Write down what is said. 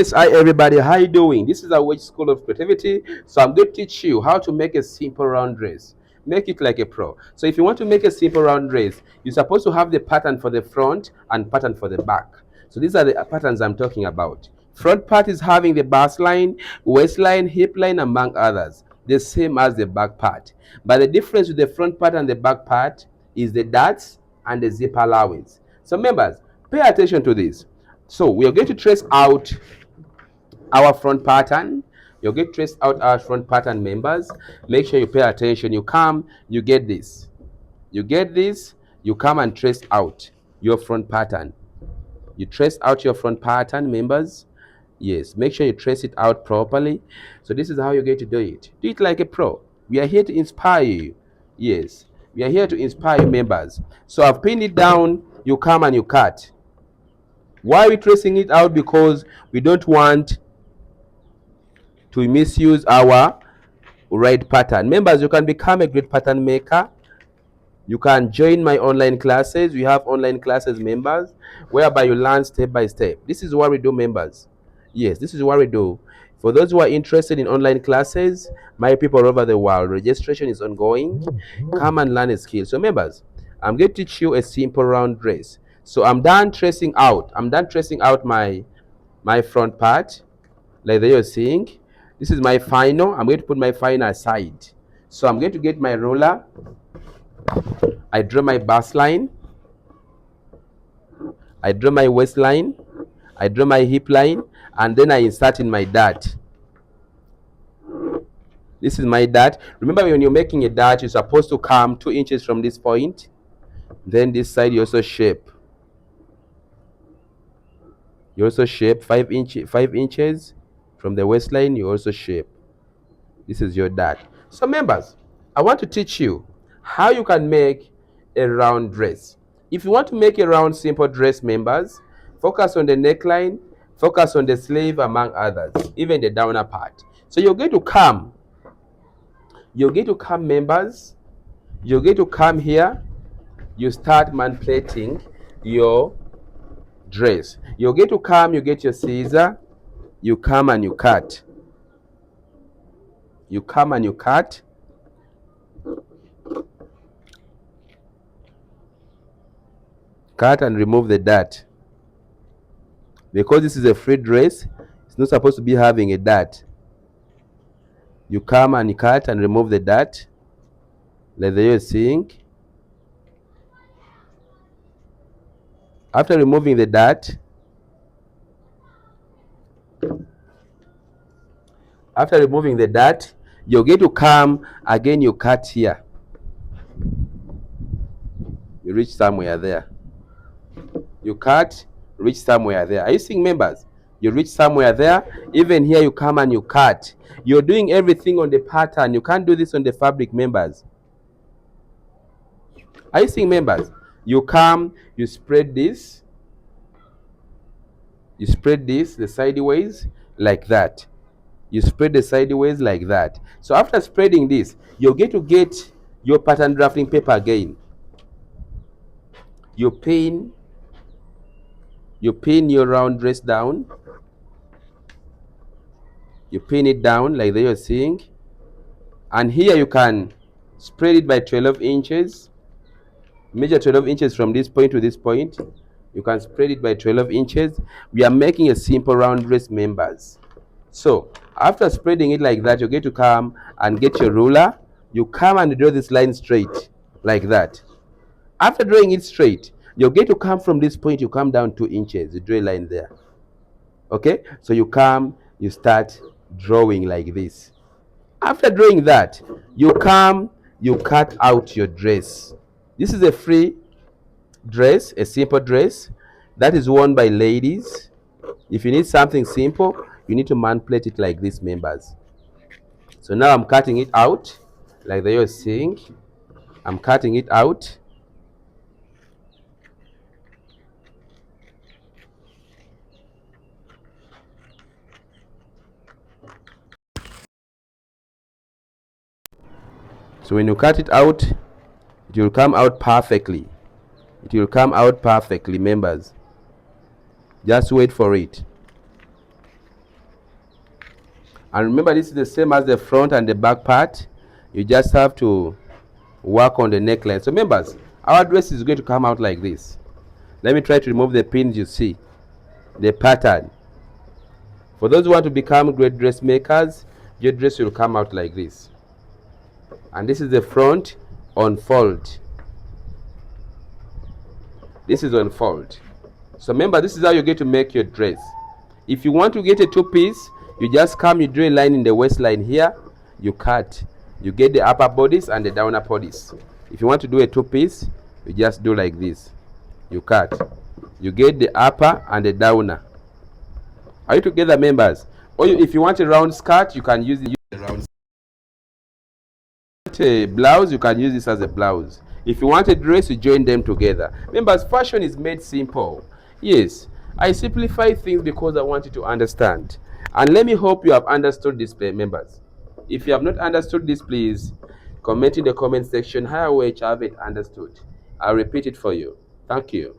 Yes, hi everybody, how you doing? This is our Wedge School of Creativity. So I'm going to teach you how to make a simple round dress. Make it like a pro. So if you want to make a simple round dress, you're supposed to have the pattern for the front and pattern for the back. So these are the patterns I'm talking about. Front part is having the bust line, waistline, hip line, among others, the same as the back part. But the difference with the front part and the back part is the darts and the zip allowance. So members, pay attention to this. So we are going to trace out our front pattern. You get traced out our front pattern, members. Make sure you pay attention. You come, you get this. You get this, you come and trace out your front pattern. You trace out your front pattern, members. Yes, make sure you trace it out properly. So this is how you're going to do it. Do it like a pro. We are here to inspire you. Yes, we are here to inspire you, members. So I've pinned it down. You come and you cut. Why are we tracing it out? Because we don't want to misuse our right pattern. Members, you can become a great pattern maker. You can join my online classes. We have online classes, members, whereby you learn step by step. This is what we do, members. Yes, this is what we do. For those who are interested in online classes, my people all over the world, registration is ongoing. Come and learn a skill. So, members, I'm going to teach you a simple round dress. So I'm done tracing out. I'm done tracing out my front part, like you're seeing. This is my final. I'm going to put my final aside. So I'm going to get my ruler. I draw my bust line. I draw my waistline. I draw my hip line, and then I insert in my dart. This is my dart. Remember, when you're making a dart, you're supposed to come 2 inches from this point. Then this side you also shape. You also shape 5 inches from the waistline. You also shape. This is your dart. So members, I want to teach you how you can make a round dress. If you want to make a round simple dress, members, focus on the neckline, focus on the sleeve, among others, even the downer part. So you're going to come, members, you're going to come here, you start manipulating your dress. You're going to come, you get your scissor, you come and you cut. You come and you cut. Cut and remove the dart. Because this is a free dress, it's not supposed to be having a dart. You come and cut and remove the dart, like you're seeing. After removing the dart, you're going to come again, you cut here. You reach somewhere there. You cut, reach somewhere there. Are you seeing, members? You reach somewhere there. Even here, you come and you cut. You're doing everything on the pattern. You can't do this on the fabric, members. Are you seeing, members? You come, you spread this. You spread this the sideways like that. You spread the sideways like that. So after spreading this, you're going to get your pattern drafting paper again. You pin your round dress down. You pin it down like you're seeing. And here you can spread it by 12 inches. Measure 12 inches from this point to this point. You can spread it by 12 inches. We are making a simple round dress, members. So after spreading it like that, you're going to come and get your ruler. You come and draw this line straight like that. After drawing it straight, you're going to come from this point, you come down 2 inches. You draw a line there. Okay? So you come, you start drawing like this. After drawing that, you come, you cut out your dress. This is a free dress, a simple dress that is worn by ladies. If you need something simple, you need to manipulate it like this, members. So now I'm cutting it out like you're seeing. I'm cutting it out. So when you cut it out, it will come out perfectly. It will come out perfectly, members. Just wait for it. And remember, this is the same as the front and the back part. You just have to work on the neckline. So members, our dress is going to come out like this. Let me try to remove the pins. You see the pattern. For those who want to become great dressmakers, your dress will come out like this. And this is the front on fold. This is on fold. So remember, this is how you're going to make your dress. If you want to get a two-piece, you just come, you draw a line in the waistline here, you cut. You get the upper bodice and the downer bodice. If you want to do a two-piece, you just do like this. You cut. You get the upper and the downer. Are you together, members? Or if you want a round skirt, you can use the round skirt. A blouse, you can use this as a blouse. If you want a dress, you join them together. Members, fashion is made simple. Yes, I simplify things because I want you to understand. And let me hope you have understood this, members. If you have not understood this, please comment in the comment section how which I have it understood. I'll repeat it for you. Thank you.